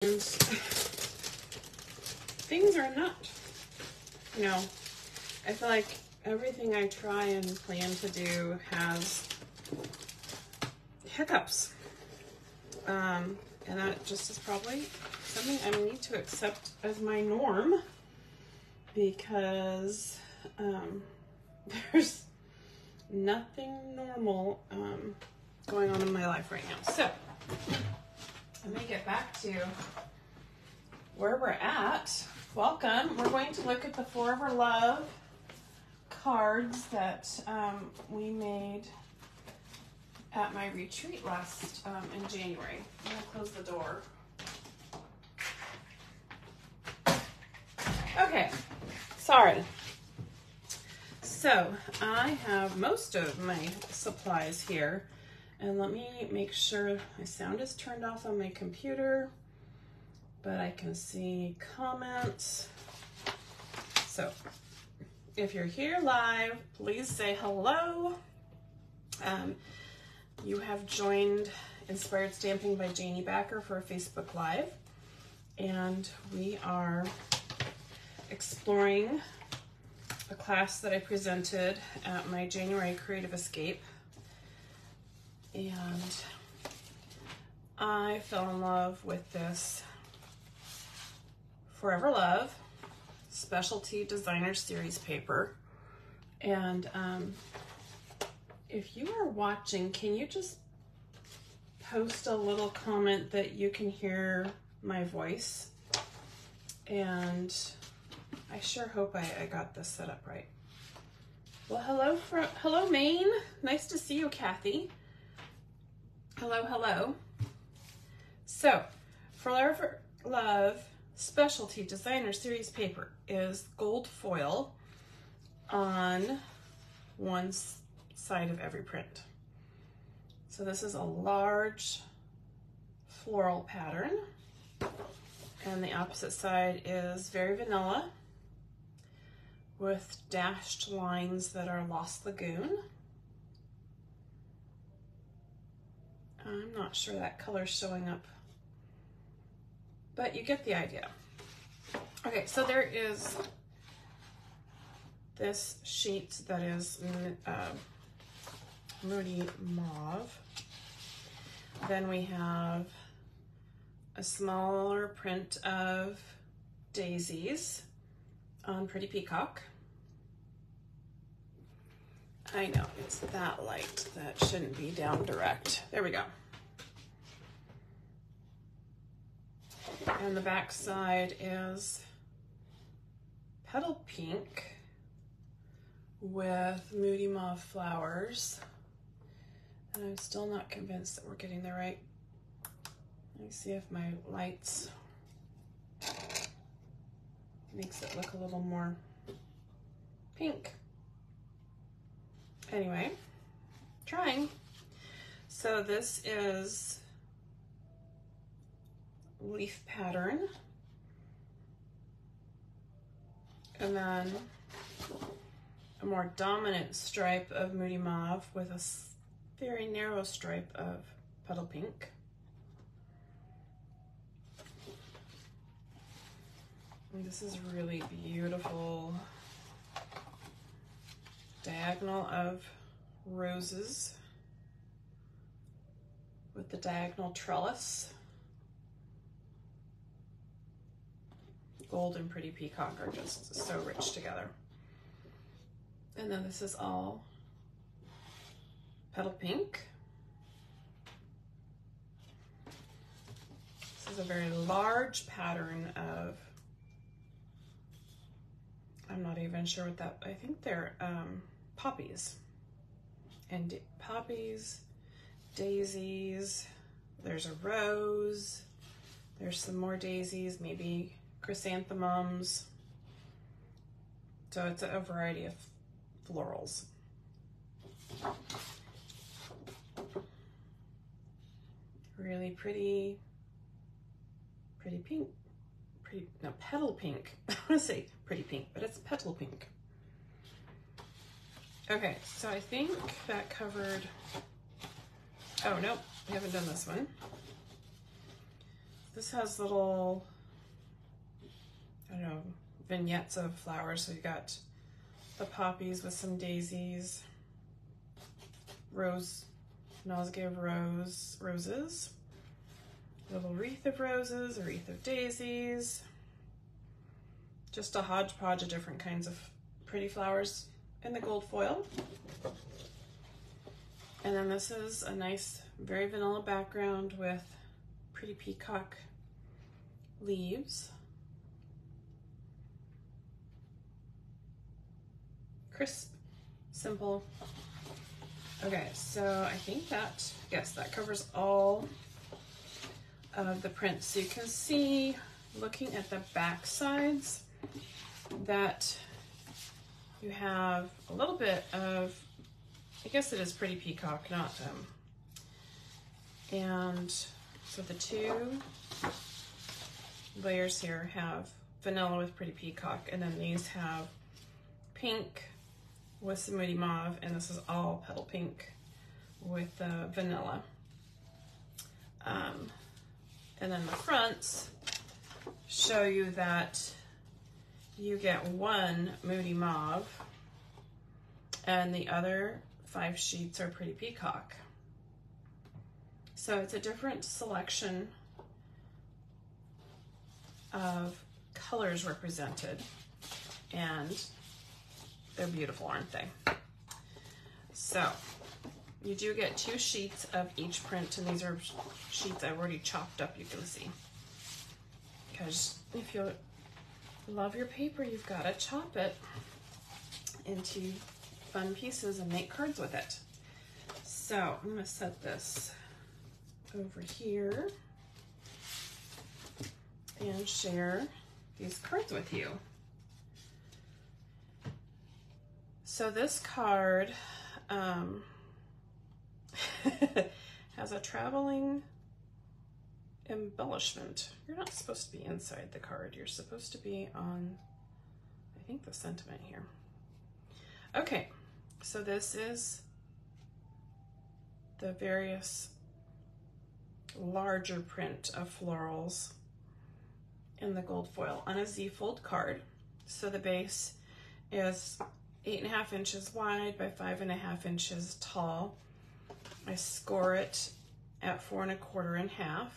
And things are not, you know, I feel like everything I try and plan to do has hiccups. And that just is probably something I need to accept as my norm, because there's nothing normal going on in my life right now. So let me get back to where we're at. Welcome. We're going to look at the Forever Love cards that we made at my retreat last in January. I'm gonna close the door. Okay, sorry. So I have most of my supplies here, and let me make sure my sound is turned off on my computer, but I can see comments. So if you're here live, please say hello. You have joined Inspired Stamping by Janie Backer for a Facebook Live, and we are exploring a class that I presented at my January Creative Escape, and I fell in love with this Forever Love Specialty Designer Series paper. And if you are watching, can you just post a little comment that you can hear my voice? And I sure hope I got this set up right. Well, hello Maine. Nice to see you, Kathy. Hello. So, Forever Love Specialty Designer Series paper is gold foil on one side of every print. So this is a large floral pattern, and the opposite side is very vanilla with dashed lines that are Lost Lagoon. I'm not sure that color's showing up, but you get the idea. Okay, so there is this sheet that is Moody Mauve. Then we have a smaller print of daisies on Pretty Peacock. I know, it's that light. That shouldn't be down direct. There we go. And the back side is petal pink with Moody Mauve flowers. And I'm still not convinced that we're getting the right. Let me see if my lights makes it look a little more pink. Anyway, trying. So this is leaf pattern, and then a more dominant stripe of Moody Mauve with a very narrow stripe of petal pink. And this is really beautiful diagonal of roses with the diagonal trellis. Gold and Pretty Peacock are just so rich together. And then this is all petal pink. This is a very large pattern of, I'm not even sure what that, I think they're poppies. And poppies, daisies, there's a rose, there's some more daisies, maybe chrysanthemums. So it's a variety of florals. Really pretty pink. No, petal pink. I want to say pretty pink, but it's petal pink. Okay, so I think that covered, oh no, we haven't done this one. this has little, I don't know, vignettes of flowers. So you got the poppies with some daisies, nosegay of roses, little wreath of roses, a wreath of daisies, just a hodgepodge of different kinds of pretty flowers in the gold foil. And then this is a nice, very vanilla background with pretty peacock leaves. Crisp, simple. Okay, so I think that, yes, that covers all of the prints. So you can see, looking at the back sides, that you have a little bit of, I guess it is pretty peacock, not and so the two layers here have vanilla with pretty peacock, and then these have pink with some moody mauve, and this is all petal pink with vanilla. And then the fronts show you that you get one moody mauve and the other 5 sheets are pretty peacock. So it's a different selection of colors represented, and they're beautiful, aren't they? So you do get 2 sheets of each print, and these are sheets I've already chopped up, you can see. Because if you love your paper, you've got to chop it into fun pieces and make cards with it. So I'm going to set this over here and share these cards with you. So this card has a traveling embellishment. You're not supposed to be inside the card. You're supposed to be on, I think, the sentiment here. Okay, so this is the various larger print of florals in the gold foil on a Z-fold card. So the base is 8.5 inches wide by 5.5 inches tall. I score it at 4 1/4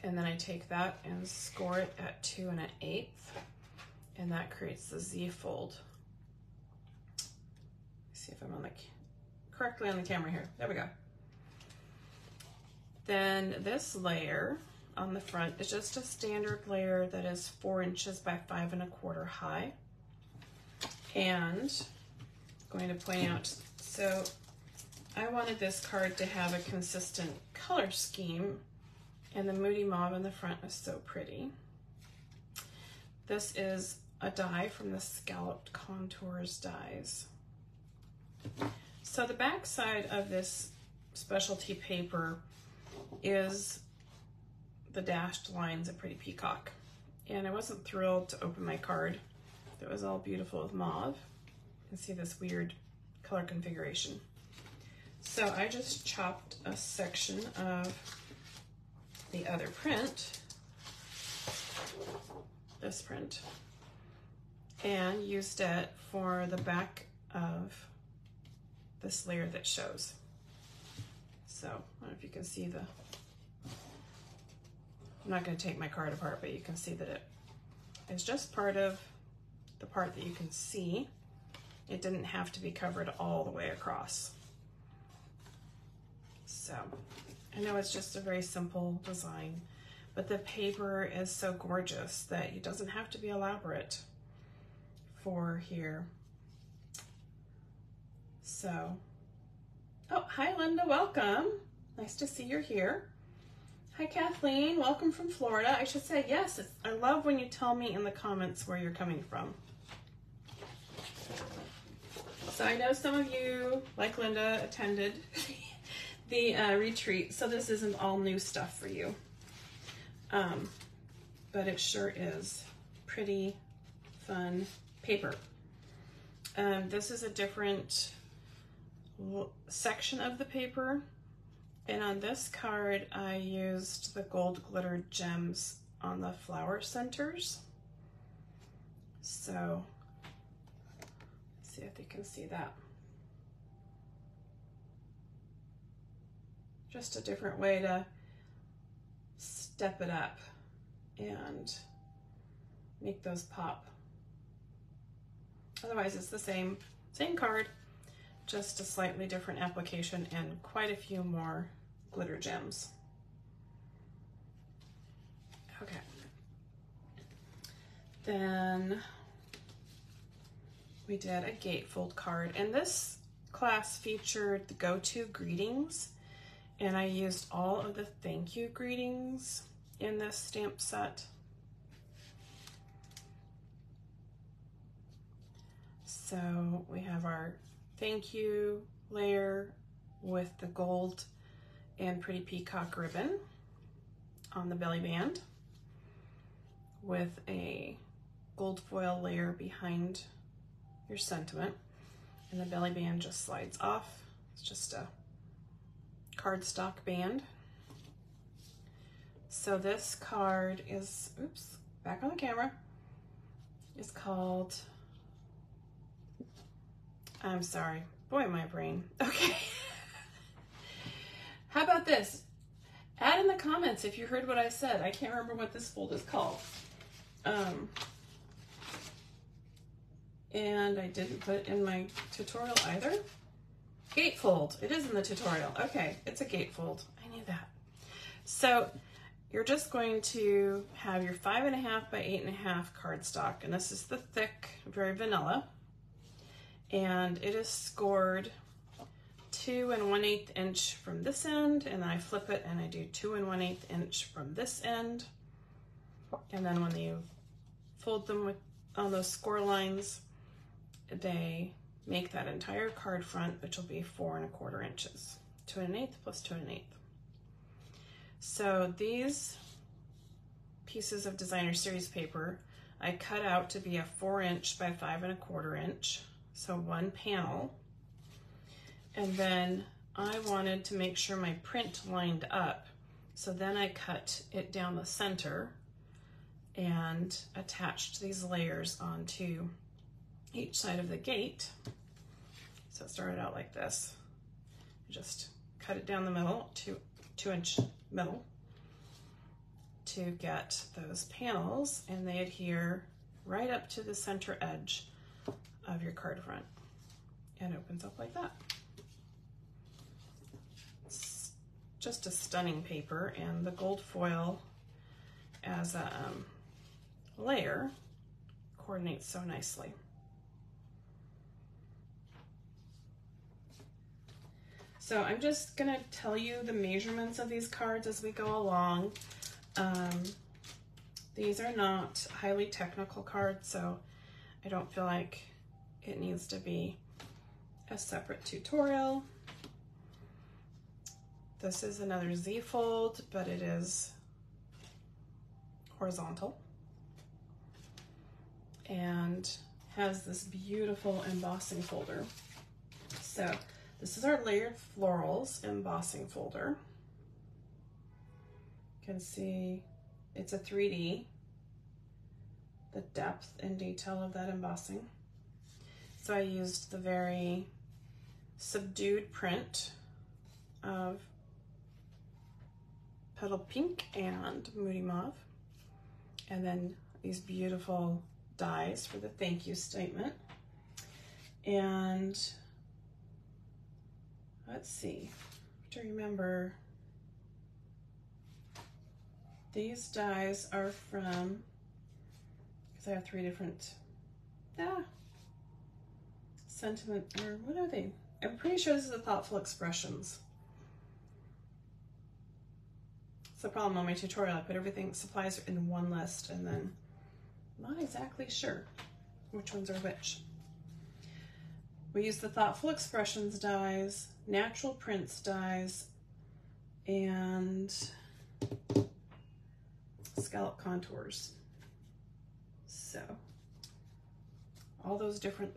and then I take that and score it at 2 1/8, and that creates the Z-fold. See if I'm on correctly on the camera here. There we go. Then this layer on the front is just a standard layer that is 4 inches by 5 1/4 high. And I'm going to point out, so I wanted this card to have a consistent color scheme, and the moody mauve in the front is so pretty. This is a die from the Scalloped Contours dies. So the back side of this specialty paper is the dashed lines of pretty peacock, and I wasn't thrilled to open my card. It was all beautiful with mauve. You can see this weird color configuration. So I just chopped a section of the other print, this print, and used it for the back of this layer that shows. So I don't know if you can see the, I'm not going to take my card apart, but you can see that it is just part of the part that you can see. It didn't have to be covered all the way across. So I know it's just a very simple design, but the paper is so gorgeous that it doesn't have to be elaborate for here. So, oh, hi Linda, welcome. Nice to see you're here. Hi Kathleen, welcome from Florida. I should say yes, I love when you tell me in the comments where you're coming from. So I know some of you, like Linda, attended the retreat, so this isn't all new stuff for you. But it sure is pretty fun paper. This is a different section of the paper, And on this card, I used the gold glitter gems on the flower centers. So, let's see if you can see that. Just a different way to step it up and make those pop. Otherwise, it's the same card, just a slightly different application and quite a few more glitter gems. Okay. Then we did a gatefold card, and this class featured the go-to greetings, and I used all of the thank you greetings in this stamp set. So we have our thank you layer with the gold and pretty peacock ribbon on the belly band, with a gold foil layer behind your sentiment, and the belly band just slides off. It's just a cardstock band. So this card is, oops, back on the camera, is called, I'm sorry, boy, my brain. Okay. How about this? Add in the comments if you heard what I said. I can't remember what this fold is called. And I didn't put it in my tutorial either. Gatefold. It is in the tutorial. Okay, it's a gatefold. I knew that. So you're just going to have your 5.5 by 8.5 cardstock, and this is the thick, very vanilla. And it is scored 2 1/8 inch from this end, and then I flip it and I do 2 1/8 inch from this end. And then when you fold them on those score lines, they make that entire card front, which will be 4 1/4 inches. 2 1/8 plus 2 1/8. So these pieces of designer series paper I cut out to be a 4 inch by 5 1/4 inch. So one panel. And then I wanted to make sure my print lined up. So then I cut it down the center and attached these layers onto each side of the gate. So it started out like this. Just cut it down the middle, 2 inch middle, to get those panels, and they adhere right up to the center edge of your card front, and opens up like that. It's just a stunning paper, and the gold foil as a layer coordinates so nicely. So I'm just gonna tell you the measurements of these cards as we go along. These are not highly technical cards, so I don't feel like it needs to be a separate tutorial. This is another Z fold, but it is horizontal and has this beautiful embossing folder. So this is our layered florals embossing folder. You can see it's a 3D, the depth and detail of that embossing. So I used the very subdued print of Petal Pink and Moody Mauve, and then these beautiful dies for the thank you statement. And let's see, to remember, these dies are from, because I have 3 different, sentiment, or what are they? I'm pretty sure this is the Thoughtful Expressions. It's the problem on my tutorial. I put everything, supplies in one list, and then I'm not exactly sure which ones are which. We use the Thoughtful Expressions dies, Natural Prints dies, and Scallop Contours. So all those different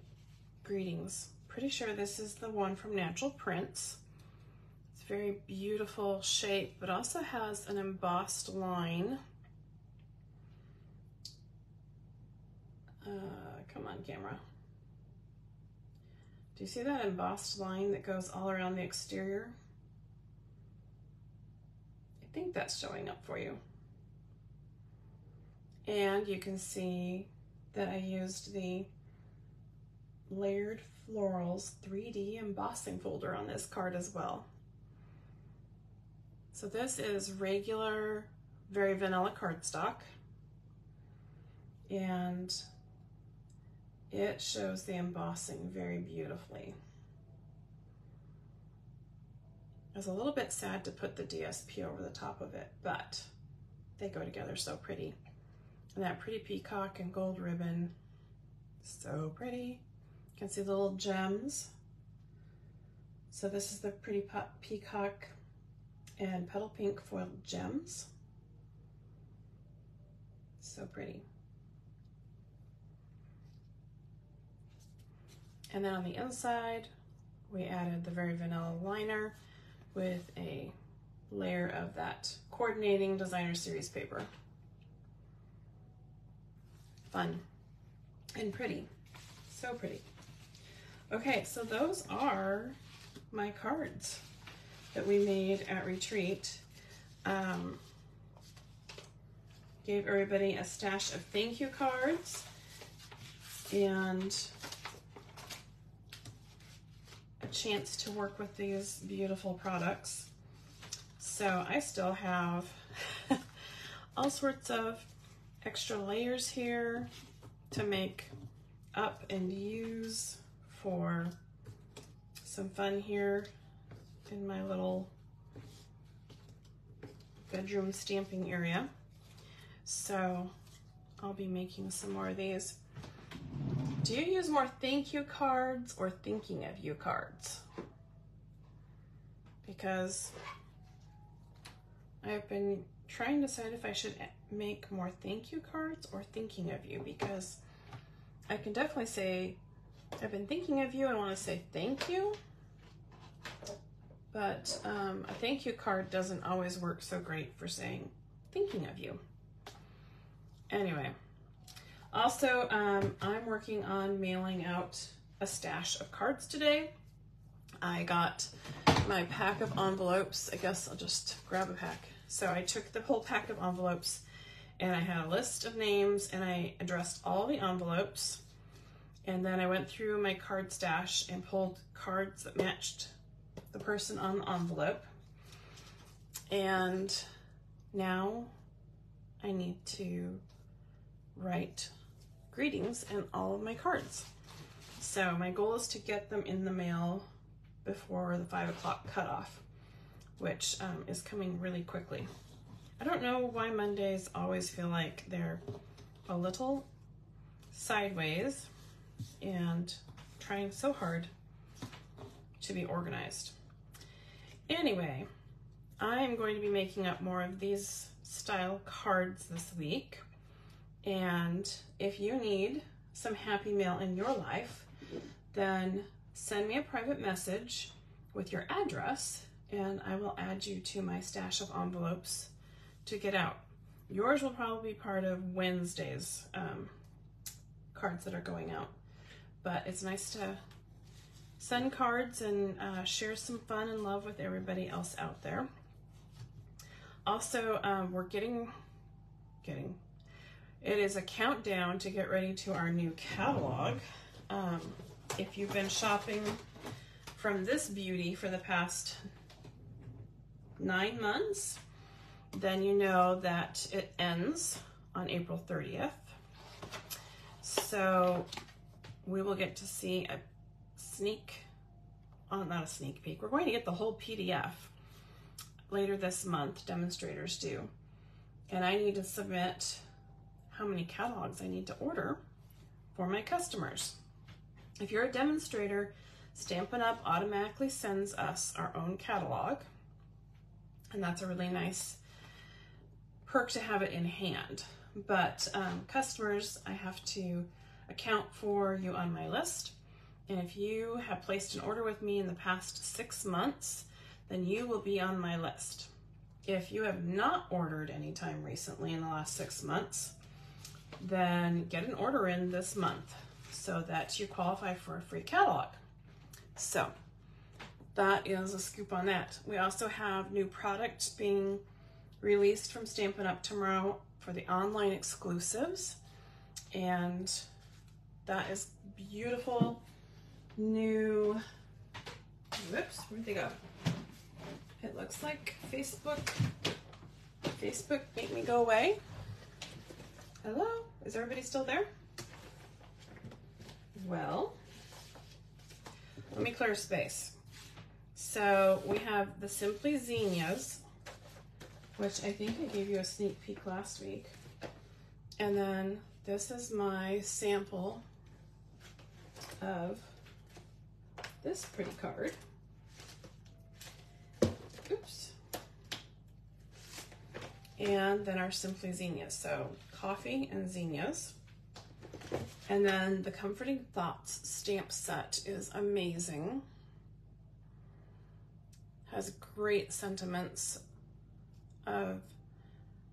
greetings. Pretty sure this is the one from Natural Prints. It's very beautiful shape, but also has an embossed line. Come on, camera. Do you see that embossed line that goes all around the exterior? I think that's showing up for you. And you can see that I used the Layered Florals 3D embossing folder on this card as well. So this is regular, very vanilla cardstock, and it shows the embossing very beautifully. I was a little bit sad to put the DSP over the top of it, but they go together so pretty. And that pretty peacock and gold ribbon, so pretty. You can see the little gems. So this is the pretty peacock and petal pink foiled gems. So pretty. And then on the inside, we added the very vanilla liner with a layer of that coordinating designer series paper. Fun and pretty, so pretty. Okay, so those are my cards that we made at retreat. Gave everybody a stash of thank you cards and a chance to work with these beautiful products. So I still have all sorts of extra layers here to make up and use for some fun here in my little bedroom stamping area. So I'll be making some more of these. Do you use more thank you cards or thinking of you cards? Because I've been trying to decide if I should make more thank you cards or thinking of you, because I can definitely say I've been thinking of you and want to say thank you, but a thank you card doesn't always work so great for saying thinking of you. Anyway, also I'm working on mailing out a stash of cards today. I got my pack of envelopes. I guess I'll just grab a pack. So I took the whole pack of envelopes and I had a list of names and I addressed all the envelopes. And then I went through my card stash and pulled cards that matched the person on the envelope. And now I need to write greetings in all of my cards. So my goal is to get them in the mail before the 5 o'clock cutoff, which is coming really quickly. I don't know why Mondays always feel like they're a little sideways, and trying so hard to be organized. Anyway, I'm going to be making up more of these style cards this week. And if you need some happy mail in your life, then send me a private message with your address and I will add you to my stash of envelopes to get out. Yours will probably be part of Wednesday's cards that are going out. But it's nice to send cards and share some fun and love with everybody else out there. Also, we're getting, it is a countdown to get ready to our new catalog. If you've been shopping from this beauty for the past 9 months, then you know that it ends on April 30th. So we will get to see a not a sneak peek. We're going to get the whole PDF later this month, demonstrators do. And I need to submit how many catalogs I need to order for my customers. If you're a demonstrator, Stampin' Up! Automatically sends us our own catalog. And that's a really nice perk to have it in hand. But customers, I have to account for you on my list. And if you have placed an order with me in the past 6 months, then you will be on my list. If you have not ordered anytime recently in the last 6 months, then get an order in this month so that you qualify for a free catalog. So that is a scoop on that. We also have new products being released from Stampin' Up! Tomorrow for the online exclusives, and that is beautiful new, whoops, where'd they go? It looks like Facebook made me go away. Hello, is everybody still there? Well, let me clear space. So we have the Simply Zinnias, which I think I gave you a sneak peek last week. And then this is my sample of this pretty card. Oops. And then our Simply Zinnias, so coffee and zinnias. And then the Comforting Thoughts stamp set is amazing. Has great sentiments of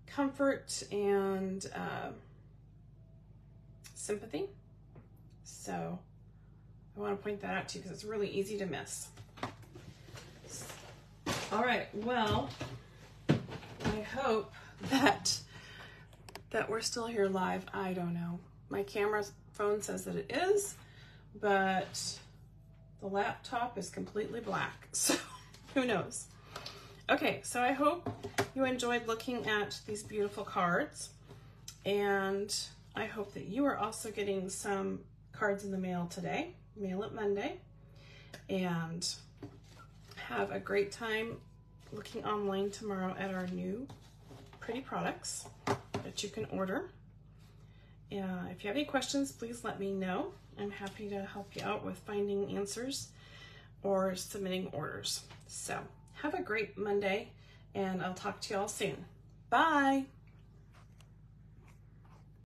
comfort and sympathy. So I want to point that out to you because it's really easy to miss. All right, well, I hope that we're still here live. I don't know. My phone says that it is, but the laptop is completely black, so who knows? Okay, so I hope you enjoyed looking at these beautiful cards, and I hope that you are also getting some cards in the mail today. Mail it Monday, and have a great time looking online tomorrow at our new pretty products that you can order. If you have any questions, please let me know. I'm happy to help you out with finding answers or submitting orders. So have a great Monday, and I'll talk to you all soon. Bye.